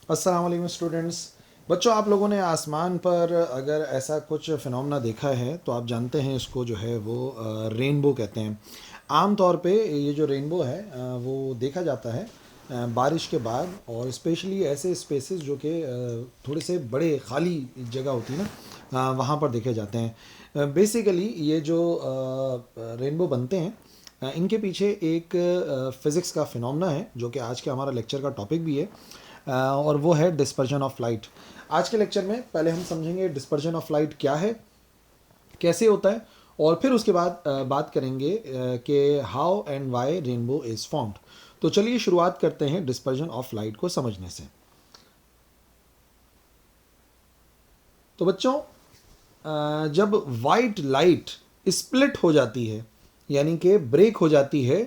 अस्सलाम वालेकुम स्टूडेंट्स। बच्चों, आप लोगों ने आसमान पर अगर ऐसा कुछ फिनोमेना देखा है तो आप जानते हैं इसको जो है वो रेनबो कहते हैं। आम तौर पे ये जो रेनबो है वो देखा जाता है बारिश के बाद, और स्पेशली ऐसे स्पेसेस जो कि थोड़े से बड़े खाली जगह होती है ना, वहाँ पर देखे जाते हैं। बेसिकली ये जो रेनबो बनते हैं इनके पीछे एक फ़िज़िक्स का फिनोमेना है जो कि आज के हमारा लेक्चर का टॉपिक भी है, और वो है डिस्पर्जन ऑफ लाइट। आज के लेक्चर में पहले हम समझेंगे डिस्पर्जन ऑफ लाइट क्या है, कैसे होता है, और फिर उसके बाद बात करेंगे कि how and why rainbow is formed. तो चलिए शुरुआत करते हैं डिस्पर्जन ऑफ लाइट को समझने से। तो बच्चों, जब वाइट लाइट स्प्लिट हो जाती है यानी कि ब्रेक हो जाती है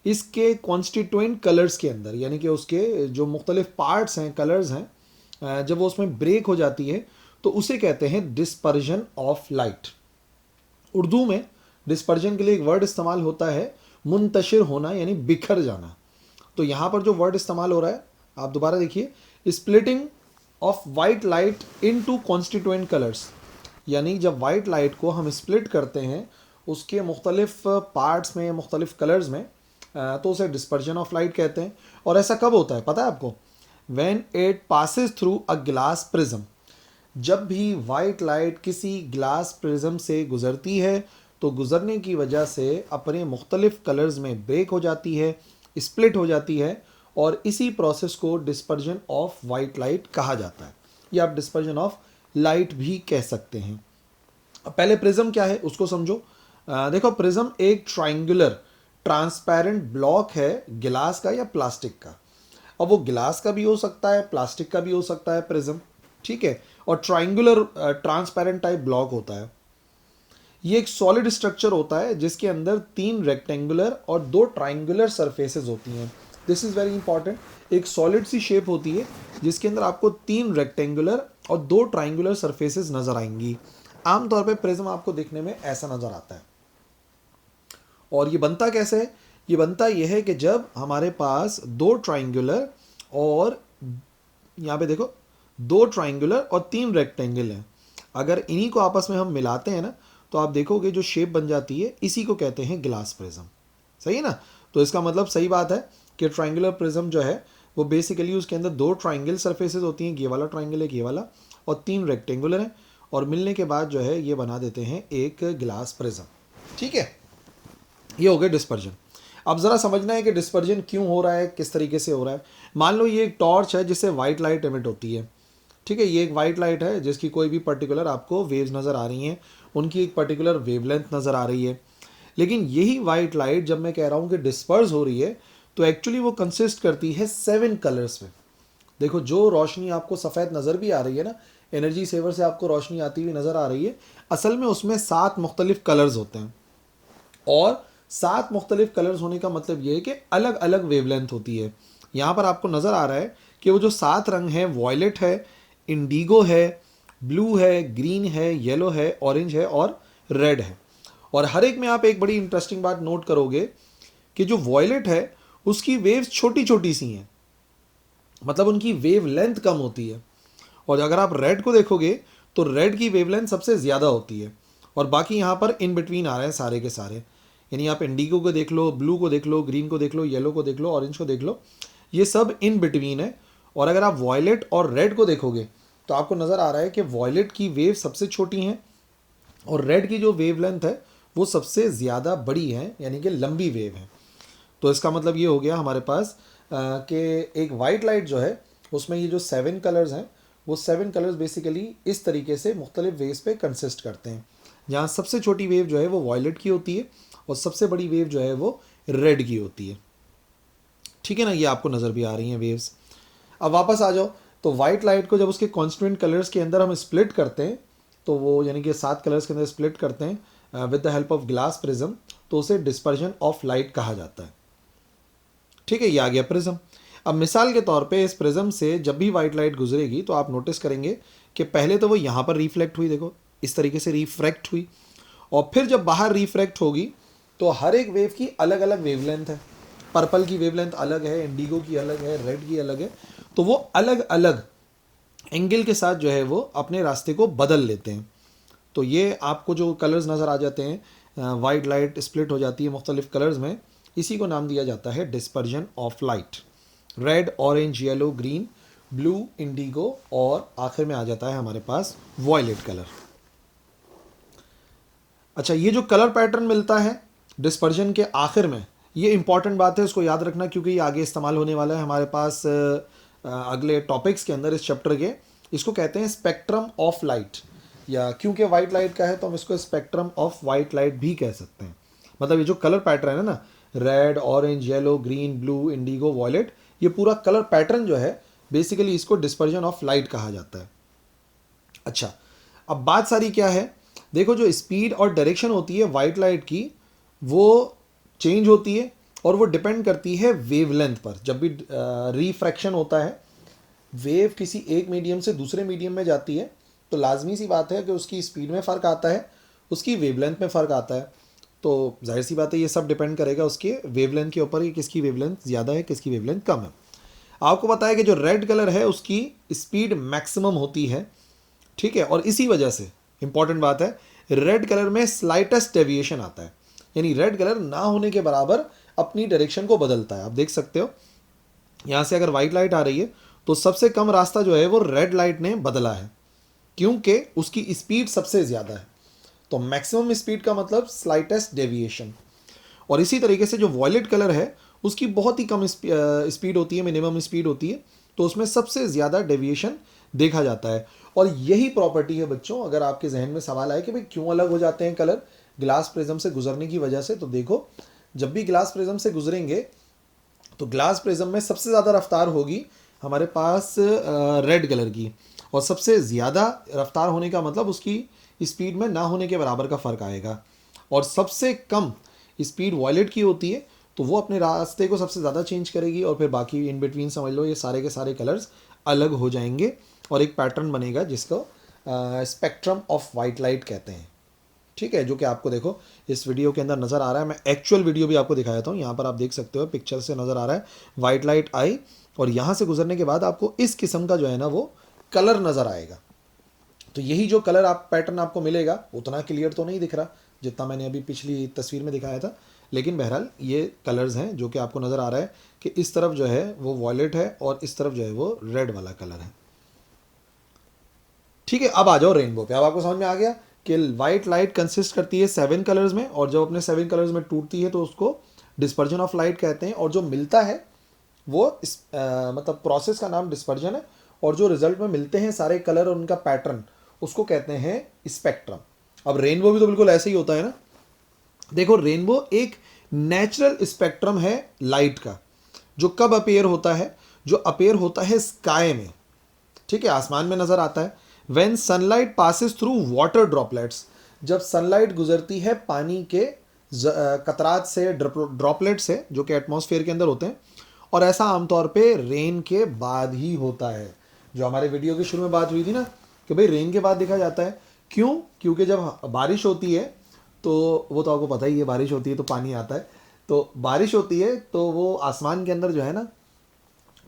इसके कॉन्स्टिट्यूएंट कलर्स के अंदर, यानी कि उसके जो मुख्तलिफ पार्ट्स हैं, कलर्स हैं, जब वो उसमें ब्रेक हो जाती है तो उसे कहते हैं डिस्पर्जन ऑफ लाइट। उर्दू में डिस्पर्जन के लिए एक वर्ड इस्तेमाल होता है मुंतशिर होना, यानी बिखर जाना। तो यहाँ पर जो वर्ड इस्तेमाल हो रहा है आप दोबारा देखिए, splitting of white light into constituent colours, यानी जब वाइट लाइट को हम स्प्लिट करते हैं उसके मुख्तलिफ पार्ट्स में, मुख्तलिफ कलर्स में, तो उसे डिस्पर्जन ऑफ लाइट कहते हैं। और ऐसा कब होता है पता है आपको? When it passes through a glass prism. जब भी वाइट लाइट किसी ग्लास प्रिज्म से गुजरती है तो गुजरने की वजह से अपने मुख्तलिफ कलर्स में ब्रेक हो जाती है, स्प्लिट हो जाती है, और इसी प्रोसेस को डिस्पर्जन ऑफ वाइट लाइट कहा जाता है, या आप डिस्पर्जन ऑफ लाइट भी कह सकते हैं। अब पहले प्रिज्म क्या है उसको समझो। देखो, प्रिज्म एक ट्राइंगुलर ट्रांसपेरेंट ब्लॉक है गिलास का या प्लास्टिक का। अब वो गिलास का भी हो सकता है, प्लास्टिक का भी हो सकता है प्रिज्म, ठीक है। और ट्राइंगुलर ट्रांसपेरेंट टाइप ब्लॉक होता है। ये एक सॉलिड स्ट्रक्चर होता है जिसके अंदर 3 रेक्टेंगुलर और 2 ट्राइंगुलर सरफेसेस होती हैं। This is very important. एक सॉलिड सी शेप होती है जिसके अंदर आपको 3 रेक्टेंगुलर और 2 ट्राइंगुलर सरफेसेस नज़र आएंगी। आमतौर पे प्रिज्म आपको देखने में ऐसा नज़र आता है। और ये बनता कैसे है? ये बनता यह है कि जब हमारे पास 2 ट्राइंगुलर और यहाँ पे देखो 2 ट्राइंगुलर और 3 रेक्टेंगल हैं, अगर इन्हीं को आपस में हम मिलाते हैं ना तो आप देखोगे जो शेप बन जाती है इसी को कहते हैं ग्लास प्रिज्म। सही है ना? तो इसका मतलब सही बात है कि ट्राइंगुलर प्रिज्म जो है वो बेसिकली उसके अंदर 2 ट्राइंगल सरफेसेस होती हैं, ये वाला ट्राइंगल है, ये वाला, और 3 रेक्टेंगुलर हैं, और मिलने के बाद जो है ये बना देते हैं एक ग्लास प्रिज्म। ठीक है, ये हो गया डिस्पर्जन। अब ज़रा समझना है कि डिस्पर्जन क्यों हो रहा है, किस तरीके से हो रहा है। मान लो ये एक टॉर्च है जिससे वाइट लाइट एमिट होती है, ठीक है। ये एक वाइट लाइट है जिसकी कोई भी पर्टिकुलर आपको वेव्स नज़र आ रही हैं, उनकी एक पर्टिकुलर वेवलेंथ नज़र आ रही है। लेकिन यही वाइट लाइट जब मैं कह रहा हूँ कि डिस्पर्स हो रही है तो एक्चुअली वो कंसिस्ट करती है 7 कलर्स में। देखो, जो रोशनी आपको सफ़ेद नज़र भी आ रही है ना, एनर्जी सेवर से आपको रोशनी आती हुई नज़र आ रही है, असल में उसमें 7 मुख्तलिफ कलर्स होते हैं। और 7 मुख्तलिफ कलर्स होने का मतलब ये है कि अलग अलग वेवलेंथ होती है। यहाँ पर आपको नज़र आ रहा है कि वो जो 7 रंग हैं, वॉयलेट है, इंडिगो है, ब्लू है, ग्रीन है, येलो है, ऑरेंज है और रेड है। और हर एक में आप एक बड़ी इंटरेस्टिंग बात नोट करोगे कि जो वॉयलेट है उसकी वेव्स छोटी छोटी सी हैं, मतलब उनकी वेव लेंथ कम होती है। और अगर आप रेड को देखोगे तो रेड की वेवलेंथ सबसे ज़्यादा होती है, और बाकी यहाँ पर इन बिटवीन आ रहे हैं सारे के सारे। यानी आप इंडिगो को देख लो, ब्लू को देख लो, ग्रीन को देख लो, येलो को देख लो, ऑरेंज को देख लो, ये सब इन बिटवीन है। और अगर आप वॉयलेट और रेड को देखोगे तो आपको नज़र आ रहा है कि वॉयलेट की वेव सबसे छोटी हैं और रेड की जो वेवलेंथ है वो सबसे ज़्यादा बड़ी है, यानी कि लंबी वेव है। तो इसका मतलब ये हो गया हमारे पास कि एक वाइट लाइट जो है उसमें ये जो 7 कलर्स हैं वो 7 कलर्स बेसिकली इस तरीके से मुख्तलिफ वेव्स पे कंसिस्ट करते हैं, जहाँ सबसे छोटी वेव जो है वो वॉयलेट की होती है और सबसे बड़ी वेव जो है वो रेड की होती है। ठीक है ना? ये आपको नज़र भी आ रही हैं वेव्स। अब वापस आ जाओ, तो वाइट लाइट को जब उसके कॉन्स्टिट्यूएंट कलर्स के अंदर हम स्प्लिट करते हैं, तो वो यानी कि 7 कलर्स के अंदर स्प्लिट करते हैं with the help of glass prism, तो उसे डिस्पर्जन ऑफ लाइट कहा जाता है। ठीक है, ये आ गया प्रिज्म। अब मिसाल के तौर पे इस प्रिज्म से जब भी वाइट लाइट गुजरेगी तो आप नोटिस करेंगे कि पहले तो वो यहाँ पर रिफ्लेक्ट हुई, देखो इस तरीके से रिफ्रैक्ट हुई, और फिर जब बाहर रिफ्रैक्ट होगी तो हर एक वेव की अलग अलग वेवलेंथ है। पर्पल की वेवलेंथ अलग है, इंडिगो की अलग है, रेड की अलग है, तो वो अलग अलग एंगल के साथ जो है वो अपने रास्ते को बदल लेते हैं। तो ये आपको जो कलर्स नज़र आ जाते हैं, वाइट लाइट स्प्लिट हो जाती है मुख्तलिफ कलर्स में, इसी को नाम दिया जाता है dispersion of light. Red, orange, yellow, green, blue, Indigo और आखिर में आ जाता है हमारे पास वॉयलेट कलर। अच्छा, ये जो कलर पैटर्न मिलता है डिस्पर्जन के आखिर में, ये इंपॉर्टेंट बात है, इसको याद रखना क्योंकि ये आगे इस्तेमाल होने वाला है हमारे पास अगले टॉपिक्स के अंदर इस चैप्टर के। इसको कहते हैं स्पेक्ट्रम ऑफ लाइट, या क्योंकि वाइट लाइट का है तो हम इसको स्पेक्ट्रम ऑफ वाइट लाइट भी कह सकते हैं। मतलब ये जो कलर पैटर्न है ना, red, orange, yellow, green, blue, indigo, violet, ये पूरा कलर पैटर्न जो है बेसिकली इसको डिस्पर्जन ऑफ लाइट कहा जाता है। अच्छा, अब बात सारी क्या है, देखो जो स्पीड और डायरेक्शन होती है वाइट लाइट की, वो चेंज होती है और वो डिपेंड करती है वेवलेंथ पर। जब भी रिफ्रैक्शन होता है, वेव किसी एक मीडियम से दूसरे मीडियम में जाती है, तो लाजमी सी बात है कि उसकी स्पीड में फ़र्क आता है, उसकी वेवलेंथ में फ़र्क आता है। तो जाहिर सी बात है ये सब डिपेंड करेगा उसके वेवलेंथ के ऊपर कि किसकी वेवलेंथ ज़्यादा है, किसकी वेवलेंथ कम है। आपको पता है कि जो रेड कलर है उसकी स्पीड मैक्सिमम होती है, ठीक है, और इसी वजह से इंपॉर्टेंट बात है, रेड कलर में स्लाइटेस्ट डेविएशन आता है, यानी रेड कलर ना होने के बराबर अपनी डायरेक्शन को बदलता है। आप देख सकते हो यहाँ से अगर वाइट लाइट आ रही है तो सबसे कम रास्ता जो है वो रेड लाइट ने बदला है, क्योंकि उसकी स्पीड सबसे ज़्यादा है। तो मैक्सिमम स्पीड का मतलब स्लाइटेस्ट डेविएशन। और इसी तरीके से जो वॉयलेट कलर है उसकी बहुत ही कम स्पीड होती है, मिनिमम स्पीड होती है, तो उसमें सबसे ज़्यादा डेविएशन देखा जाता है। और यही प्रॉपर्टी है बच्चों, अगर आपके जहन में सवाल आए कि भाई क्यों अलग हो जाते हैं कलर ग्लास प्रिज्म से गुजरने की वजह से, तो देखो जब भी ग्लास प्रिज्म से गुजरेंगे तो ग्लास प्रिज्म में सबसे ज़्यादा रफ्तार होगी हमारे पास रेड कलर की, और सबसे ज़्यादा रफ्तार होने का मतलब उसकी स्पीड में ना होने के बराबर का फ़र्क आएगा। और सबसे कम स्पीड वॉयलेट की होती है, तो वो अपने रास्ते को सबसे ज़्यादा चेंज करेगी, और फिर बाकी इन बिटवीन समझ लो ये सारे के सारे कलर्स अलग हो जाएंगे और एक पैटर्न बनेगा जिसको स्पेक्ट्रम ऑफ वाइट लाइट कहते हैं। ठीक है, जो कि आपको देखो इस वीडियो के अंदर नज़र आ रहा है। मैं एक्चुअल वीडियो भी आपको दिखाया था, यहाँ पर आप देख सकते हो पिक्चर से नज़र आ रहा है वाइट लाइट आई, और यहाँ से गुजरने के बाद आपको इस किस्म का जो है ना वो कलर नज़र आएगा। तो यही जो कलर आप पैटर्न आपको मिलेगा उतना क्लियर तो नहीं दिख रहा जितना मैंने अभी पिछली तस्वीर में दिखाया था, लेकिन बहरहाल ये कलर्स हैं जो कि आपको नज़र आ रहा है कि इस तरफ जो है वो वॉयलेट है और इस तरफ जो है वो रेड वाला कलर है। ठीक है, अब आ जाओ रेनबो पे। अब आपको समझ में आ गया कि वाइट लाइट कंसिस्ट करती है 7 कलर्स में, और जब अपने 7 कलर्स में टूटती है तो उसको डिस्पर्जन ऑफ लाइट कहते हैं, और जो मिलता है वो मतलब प्रोसेस का नाम डिस्पर्जन है, और जो रिजल्ट में मिलते हैं सारे कलर और उनका पैटर्न उसको कहते हैं स्पेक्ट्रम। अब रेनबो भी तो बिल्कुल ऐसे ही होता है ना। देखो रेनबो एक नेचुरल स्पेक्ट्रम है लाइट का, जो कब अपेयर होता है, जो अपेयर होता है स्काई में, ठीक है, आसमान में नजर आता है। When sunlight passes through water droplets, जब सनलाइट गुजरती है पानी के कतरात से, ड्रॉपलेट से, जो कि एटमॉस्फेयर के अंदर होते हैं, और ऐसा आमतौर पे रेन के बाद ही होता है। जो हमारे वीडियो के शुरू में बात हुई थी ना कि भाई रेन के बाद देखा जाता है, क्यों, क्योंकि जब बारिश होती है तो वो तो आपको पता ही है, बारिश होती है तो पानी आता है, तो बारिश होती है तो वो आसमान के अंदर जो है ना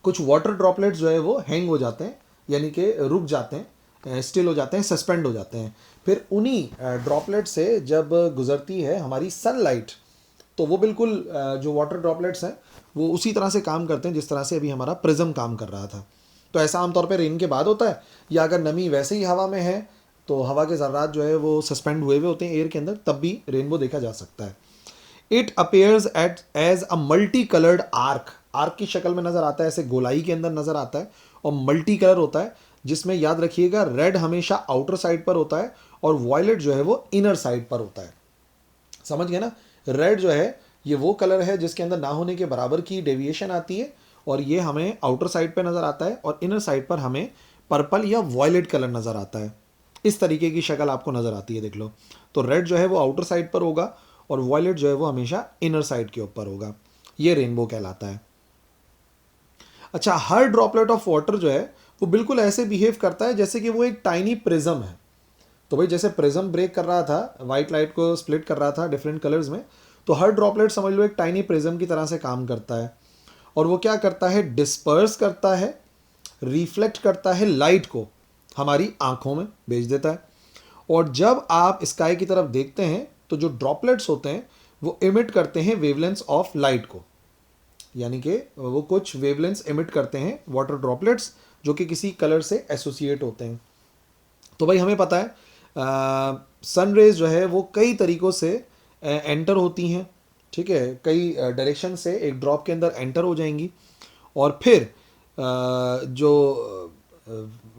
कुछ वाटर ड्रॉपलेट्स जो है वो हैंग हो जाते हैं, यानी कि रुक जाते हैं, स्टिल हो जाते हैं, सस्पेंड हो जाते हैं। फिर उन्हीं ड्रॉपलेट से जब गुजरती है हमारी सनलाइट, तो वो बिल्कुल जो वाटर ड्रॉपलेट्स हैं वो उसी तरह से काम करते हैं जिस तरह से अभी हमारा प्रिज्म काम कर रहा था। तो ऐसा आमतौर पे रेन के बाद होता है, या अगर नमी वैसे ही हवा में है तो हवा के ज़र्रात जो है वो सस्पेंड हुए हुए होते हैं एयर के अंदर, तब भी रेनबो देखा जा सकता है। It appears at as a multi coloured arc, arc की शक्ल में नज़र आता है, ऐसे गोलाई के अंदर नज़र आता है, और मल्टी कलर होता है, जिसमें याद रखिएगा रेड हमेशा आउटर साइड पर होता है और वॉयलेट जो है वो इनर साइड पर होता है। समझ गए ना, रेड जो है ये वो कलर है जिसके अंदर ना होने के बराबर की डेविएशन आती है, और ये हमें आउटर साइड पर नज़र आता है, और इनर साइड पर हमें पर्पल या वॉयलेट कलर नज़र आता है। इस तरीके की शक्ल आपको नज़र आती है, देख लो। तो रेड जो है वो आउटर साइड पर होगा और वॉयलेट जो है वो हमेशा इनर साइड के ऊपर होगा। ये रेनबो कहलाता है। अच्छा, हर ड्रॉपलेट ऑफ वाटर जो है वो बिल्कुल ऐसे बिहेव करता है जैसे कि वो एक टाइनी प्रिज्म है। तो भाई जैसे प्रिज्म ब्रेक कर रहा था, वाइट लाइट को स्प्लिट कर रहा था डिफरेंट कलर्स में, तो हर ड्रॉपलेट समझ लो एक टाइनी प्रिज्म की तरह से काम करता है। और वो क्या करता है, डिस्पर्स करता है रिफ्लेक्ट करता है लाइट को, हमारी आंखों में भेज देता है। और जब आप स्काई की तरफ देखते हैं तो जो ड्रॉपलेट्स होते हैं वो इमिट करते हैं वेवलेंथ ऑफ लाइट को, यानी कि वो कुछ वेवलेंथ इमिट करते हैं वाटर ड्रॉपलेट्स जो कि किसी कलर से एसोसिएट होते हैं। तो भाई हमें पता है सन रेज जो है वो कई तरीक़ों से एंटर होती हैं, ठीक है, कई डायरेक्शन से एक ड्रॉप के अंदर एंटर हो जाएंगी और फिर जो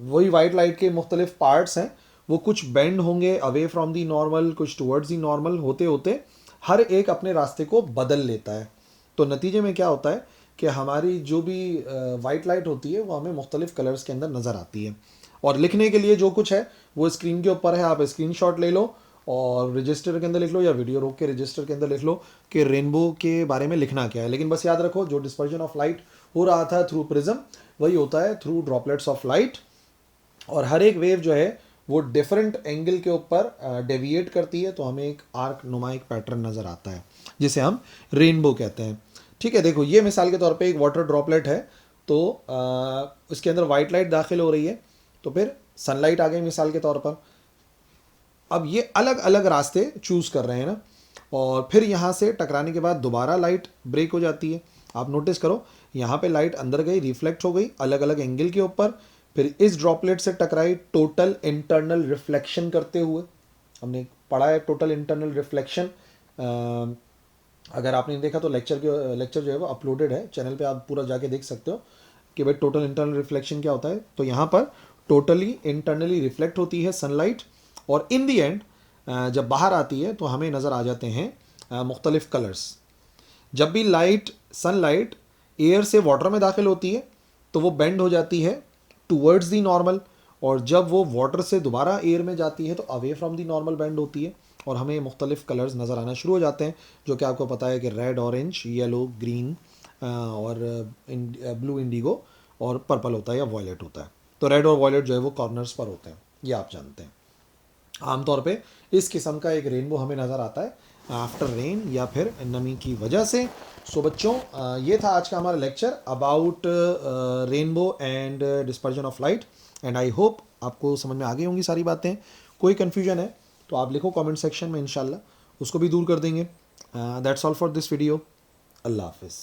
वही वाइट लाइट के मुख्तलिफ पार्ट्स हैं वो कुछ बेंड होंगे अवे फ्रॉम दी नॉर्मल, कुछ टुवर्ड्स दी नॉर्मल, होते होते हर एक अपने रास्ते को बदल लेता है। तो नतीजे में क्या होता है कि हमारी जो भी वाइट लाइट होती है वो हमें मुख्तलिफ कलर्स के अंदर नज़र आती है। और लिखने के लिए जो कुछ है वो स्क्रीन के ऊपर है, आप स्क्रीनशॉट ले लो और रजिस्टर के अंदर लिख लो या वीडियो रोक के रजिस्टर के अंदर लिख लो कि रेनबो के बारे में लिखना क्या है। लेकिन बस याद रखो जो डिस्पर्जन ऑफ लाइट हो रहा था थ्रू प्रिज्म वही होता है थ्रू ड्रॉपलेट्स ऑफ लाइट। और हर एक वेव जो है वो डिफरेंट एंगल के ऊपर डेविएट करती है, तो हमें एक आर्क नुमा एक पैटर्न नज़र आता है जिसे हम रेनबो कहते हैं। ठीक है, देखो ये मिसाल के तौर पे एक वाटर ड्रॉपलेट है, तो उसके अंदर वाइट लाइट दाखिल हो रही है, तो फिर सनलाइट आ गई मिसाल के तौर पर। अब ये अलग अलग रास्ते चूज़ कर रहे हैं ना, और फिर यहाँ से टकराने के बाद दोबारा लाइट ब्रेक हो जाती है। आप नोटिस करो यहाँ पे लाइट अंदर गई, रिफ्लेक्ट हो गई अलग अलग एंगल के ऊपर, फिर इस ड्रॉपलेट से टकराई टोटल इंटरनल रिफ्लेक्शन करते हुए। हमने पढ़ा है टोटल इंटरनल रिफ्लेक्शन, अगर आपने नहीं देखा तो लेक्चर जो है वो अपलोडेड है चैनल पे, आप पूरा जाके देख सकते हो कि भाई टोटल इंटरनल रिफ्लेक्शन क्या होता है। तो यहाँ पर टोटली इंटरनली रिफ्लेक्ट होती है सनलाइट, और इन दी एंड जब बाहर आती है तो हमें नज़र आ जाते हैं मुख्तलिफ कलर्स। जब भी लाइट सनलाइट एयर से वाटर में दाखिल होती है तो वो बेंड हो जाती है टूवर्ड्स दी नॉर्मल, और जब वो वाटर से दोबारा एयर में जाती है तो away from the normal bend होती है, और हमें मुख्तलिफ कलर्स नज़र आना शुरू हो जाते हैं, जो कि आपको पता है कि रेड, ऑरेंज, येलो, ग्रीन और ब्लू, इंडिगो और पर्पल होता है या वॉयलेट होता है। तो रेड और वॉयलेट जो है वो कॉर्नर्स पर होते हैं, ये आप जानते हैं। आमतौर पे इस किस्म का एक रेनबो हमें नज़र आता है आफ्टर रेन या फिर नमी की वजह से। सो बच्चों ये था आज का हमारा lecture about rainbow and dispersion of light, and I hope आपको समझ में आ गई होंगी सारी बातें। कोई कन्फ्यूजन है तो आप लिखो कमेंट सेक्शन में, इंशाल्लाह उसको भी दूर कर देंगे। That's all for this video. अल्लाह हाफिज़।